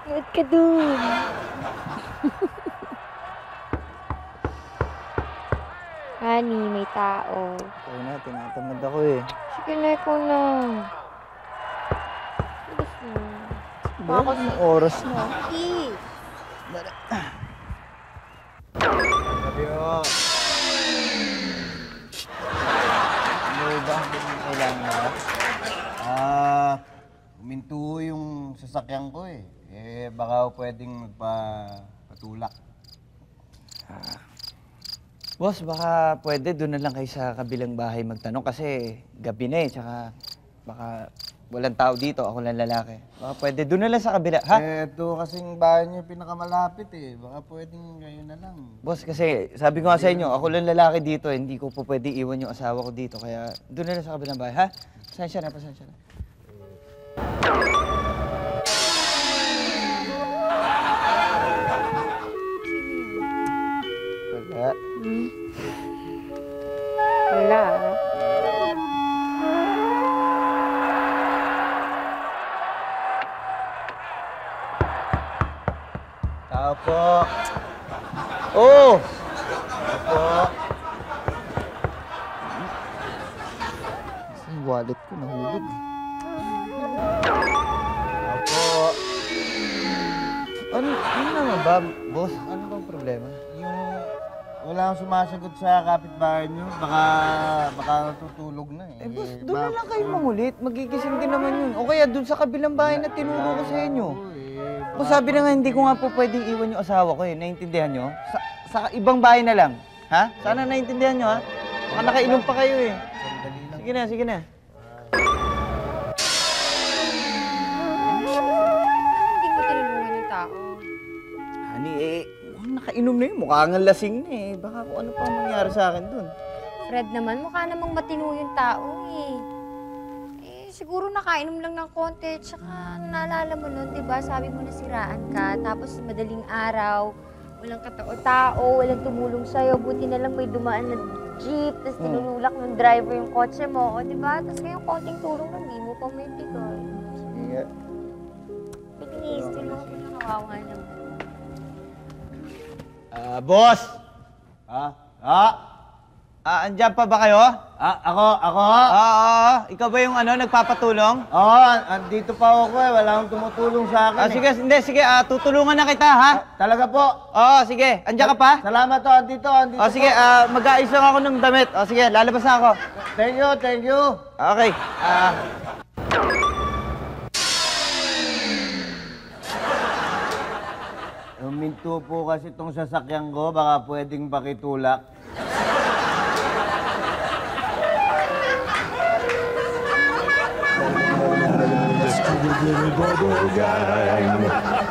Ba't ka dun? Honey, may tao. Kaya na, tinatamad ako eh. Sige na, ikaw na. Bilis na. Baka ng oras na. Please. Mario! Ano ba? Kailangan na ba? Huminto yung sasakyan ko eh. Baka pwedeng magpatulak. Boss, baka pwede doon na lang kayo sa kabilang bahay magtanong kasi gabi na eh, tsaka baka walang tao dito, ako lang lalaki. Baka pwede doon na lang sa kabila, ha? Ito kasing bahay niyo pinakamalapit eh. Baka pwedeng kayo na lang. Boss, kasi sabi ko nga sa inyo, ako lang lalaki dito, hindi ko po pwede iwan yung asawa ko dito, kaya doon na lang sa kabilang bahay, ha? Pasensya na, pasensya na. Wala. Wala. Tao po. Oh! Tao po. Yung wallet ko nahulog. Tao po. Ano naman ba, boss? Ano bang problema? Wala akong sumasagot sa kapitbahay niyo. Baka tutulog na eh. Boss, doon na lang kayo mangulit. Magigising din naman yun. O kaya doon sa kabilang bahay na tinuro ko sa inyo. Boss, sabi na nga, hindi ko nga po pwedeng iwan yung asawa ko eh. Naintindihan nyo? Sa ibang bahay na lang. Ha? Sana naintindihan nyo, ha? Baka nakainom pa kayo eh. Sandali lang. Sige na, sige na. Hindi mo tinulungan yung tao. Honey, mukhang nakainom na yun. Mukha nga lasing na eh. Baka kung ano pang mangyari sa akin dun. Fred naman, mukha namang matino yung tao eh. Siguro nakainom lang ng konti, tsaka naalala mo nun, diba? Sabi mo nasiraan ka, tapos madaling araw, walang katao-tao, walang tumulong sa'yo, buti na lang may dumaan na jeep, tapos tinulak ng driver yung kotse mo, o diba? Tapos ngayon konting tulong lang, di mo pa may bigay. Sige. Please, tulungan ko na kawawa naman. Boss! Ah? Andyan pa ba kayo? Ako? Oo. Ikaw ba yung nagpapatulong? Oo, andito pa ako eh. Wala akong tumutulong sa akin Sige, hindi, sige. Tutulungan na kita, ha? Talaga po? Oo, sige. Andyan ka pa? Salamat to, andito Sige, po. mag-aayos lang ako ng damit. Sige, lalabas na ako. Thank you. Okay. Huminto po kasi itong sasakyan ko. Baka pwedeng pakitulak. The Scooby-Doo Bubble Gang.